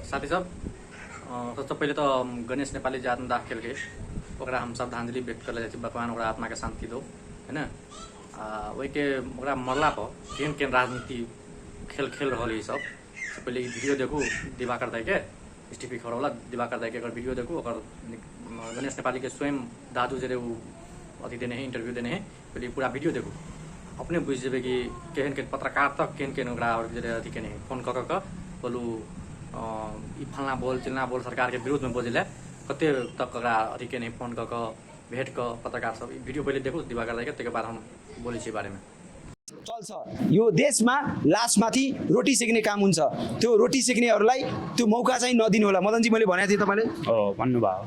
साथी सब सबसे पहले तो गणेश नेपाली जी आत्मदाह खेल के ओकरा हम श्रद्धांजलि व्यक्त कर जाती भगवान ओकरा आत्मा के शांति दो है ना। वही के ओकरा मरला पर केन केन राजनीति खेल खेल रहा है सब। पहले वीडियो देखू दिवाकर दाई के स्टीफी खरौला दिवाकर दाई के अगर वीडियो देखू और गणेश नेपाली के स्वयं दादू जरे वो अथी देने हैं इंटरव्यू देने हैं पहले पूरा वीडियो देखू अपने बुझ जेबे कि केहन केन पत्रकार तक केन केन ओकरा जरे अथी केने फोन क बोलू ई फलना बोल चिलना बोल सरकार के विरोध में बोले कते तक ओकरा अथी केने फोन क भेट क पत्रकार सब वीडियो पहले देखू दिवाकर दाई के त्यसको बाद हम बोले छी बारे में। चल्छ यो देशमा लासमाथि रोटी सेक्ने काम हुन्छ त्यो रोटी सेक्नेहरूलाई त्यो मौका चाहिँ नदिनु होला। मदनजी मैले भनेको थिएँ तपाईँले भन्नुभयो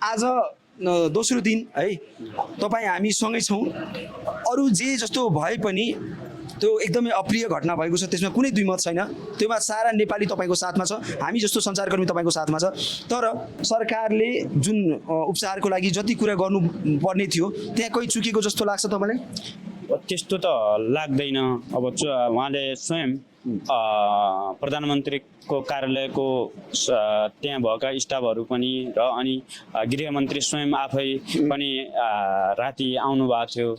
आज दोस्रो दिन है तपाईँ हामी सँगै छौँ। अरू जे जस्तो भए पनि त्यो एकदमै अप्रिय घटना भएको छ त्यसमा कुनै दुई मत छैन। त्योमा सारा नेपाली तपाईँको साथमा छ, हामी जस्तो सञ्चारकर्मी तपाईँको साथमा छ। तर सरकारले जुन उपचारको लागि जति कुरा गर्नुपर्ने थियो त्यहाँ कोही चुकेको जस्तो लाग्छ तपाईँलाई? त्यस्तो त लाग्दैन। अब उहाँले स्वयं प्रधानमन्त्रीको कार्यालयको त्यहाँ भएका स्टाफहरू पनि र अनि गृहमन्त्री स्वयं आफै पनि राति आउनु भएको थियो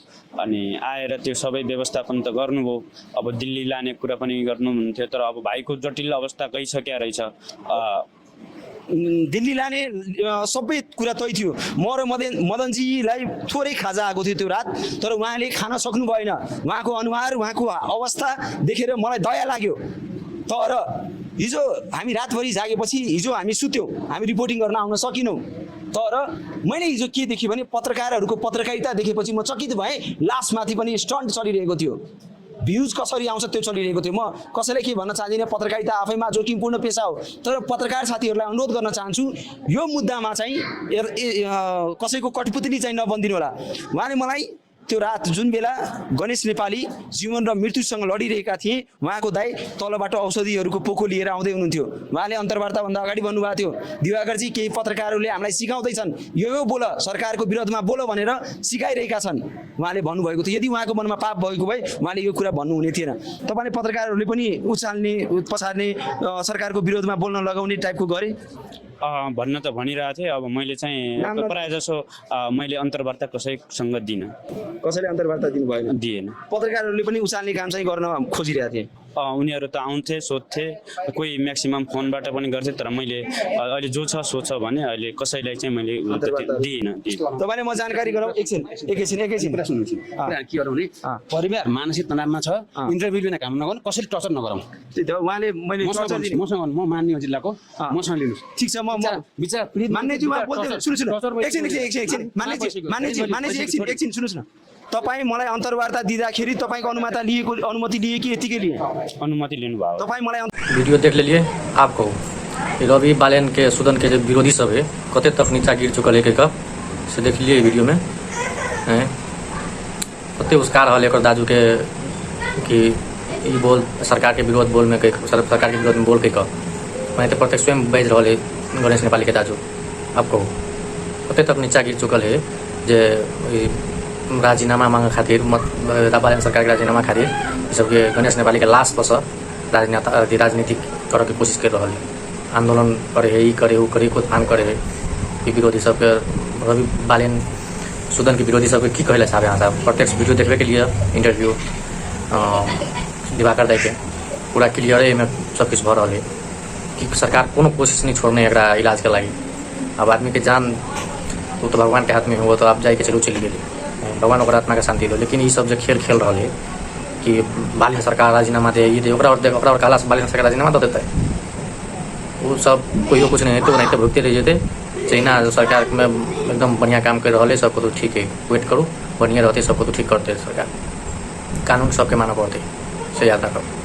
अनि आएर त्यो सबै व्यवस्थापन त गर्नुभयो। अब दिल्ली लाने कुरा पनि गर्नुहुन्थ्यो तर अब भाइको जटिल अवस्था गइसकेको रहेछ। दिल्ली लाने सबै कुरा तै थियो। म र मदनजीलाई थोरै खाजा आएको थियो त्यो रात, तर उहाँले खान सक्नु भएन। उहाँको अनुहार उहाँको अवस्था देखेर मलाई दया लाग्यो। तर हिजो हामी रातभरि जागेपछि हिजो हामी सुत्यौँ, हामी रिपोर्टिङ गर्न आउन सकिनौँ। तर मैले हिजो के देखेँ भने पत्रकारहरूको पत्रकारिता देखेपछि म चकित भएँ। लासमाथि पनि स्टन्ट चलिरहेको थियो, भ्युज कसरी आउँछ त्यो चलिरहेको थियो। म कसैलाई के भन्न चाहदिनँ, पत्रकारिता आफैमा जोखिमपूर्ण पेसा हो। तर पत्रकार साथीहरूलाई अनुरोध गर्न चाहन्छु यो मुद्दामा चाहिँ कसैको कठपुतली चाहिँ नबनिदिनु होला। उहाँले मलाई त्यो रात जुन बेला गणेश नेपाली जीवन र मृत्युसँग लडिरहेका थिए उहाँको दाइ तलबाट औषधिहरूको पोको लिएर आउँदै हुनुहुन्थ्यो। उहाँले अन्तर्वार्ताभन्दा अगाडि भन्नुभएको थियो दिवाकरजी केही पत्रकारहरूले हामीलाई सिकाउँदैछन् यो बोल सरकारको विरोधमा बोल भनेर सिकाइरहेका छन् उहाँले भन्नुभएको थियो। यदि उहाँको मनमा पाप भएको भए उहाँले यो कुरा भन्नुहुने थिएन। तपाईँले पत्रकारहरूले पनि उचाल्ने पछार्ने सरकारको विरोधमा बोल्न लगाउने टाइपको गरे भन्न त भनिरहेको थिएँ। अब मैले चाहिँ प्रायः जसो मैले अन्तर्वार्ता कसैसँग दिइनँ। कसैले अन्तर्वार्ता दिनु भएन? दिएन। पत्रकारहरूले पनि उचाल्ने काम चाहिँ गर्न खोजिरहेका थिए। उनीहरू त आउँथे सोध्थे, कोही म्याक्सिमम फोनबाट पनि गर्थे। तर मैले अहिले जो छ सो छ भने अहिले कसैलाई चाहिँ मैले दिइनँ। तपाईँले म जानकारी गराउँ एकैछिन सुन्नुहोस् के गरौँ भने परिवार मानसिक तनावमा छ, इन्टरभ्यू लिन काम नगर्नु, कसैले टर्चर नगरौँ। त्यही त उहाँले मैले मसँग म मान्ने जिल्लाको मसँग लिनुहोस्। ठिक छ। म विचार पीडित मान्नेजी उहाँ बोल्दै एकछिन मान्नेजी सुन्नुहोस् न। तपाईँ मलाई अन्तर्वार्ता दिँदाखेरि तपाईँको अनुमति लिए कि यतिकै लिए? अनुमति लिनुभयो। तपाईँ मलाई वीडियो देख ले लिए आपको रवि बालेन के सुदन के जो विरोधी सब है कते तक नीचा गिर चुकल है कब से देख लिए वीडियो में कते उसकार हल एक दाजू के कि ई बोल सरकार के विरोध बोल में सरकार के विरोध में बोल के कब मैं तो प्रत्येक स्वयं बेच रहा है गणेश नेपाली के दाजू आपको कते तक नीचा गिर चुकल है जे राजीनामा मांग खातिर बालेन सरकार के राजीनामा खातिर ये सब गणेश नेपाली के लाश पर राजनीतिक करे के कोशिश कर रहा है। आंदोलन करे है, ई करे वो करे, खुद फान करे है। विरोधी सबके रवि बालेन सुदन के विरोधी सबके की कहले साहब यहाँ साहब प्रत्यक्ष वीडियो देखने के लिए इंटरव्यू दिवाकर दाई के पूरा क्लियर है में सब कुछ भ रहा है कि सरकार कोनो कोशिश नहीं छोड़ने एकरा इलाज के लगी। अब आदमी के जान वो तो भगवान के हाथ में हो तो आप जाए के चलो चली गए भगवान ओकरा आत्मा के शांति लो। लेकिन ये सब जो खेल खेल रहा है कि बालेन सरकार राजीनामा दे ये दे ओकरा काला से बालेन सरकार राजीनामा दे देता है वो सब कोई कुछ नहीं तो भुगते रह जाते चाइना सरकार में एकदम बढ़िया काम कर रहा है। सबको तो ठीक है वेट करो बढ़िया रहते सबको तो ठीक करते सरकार कानून सबके मानना पड़ते से याद रखो।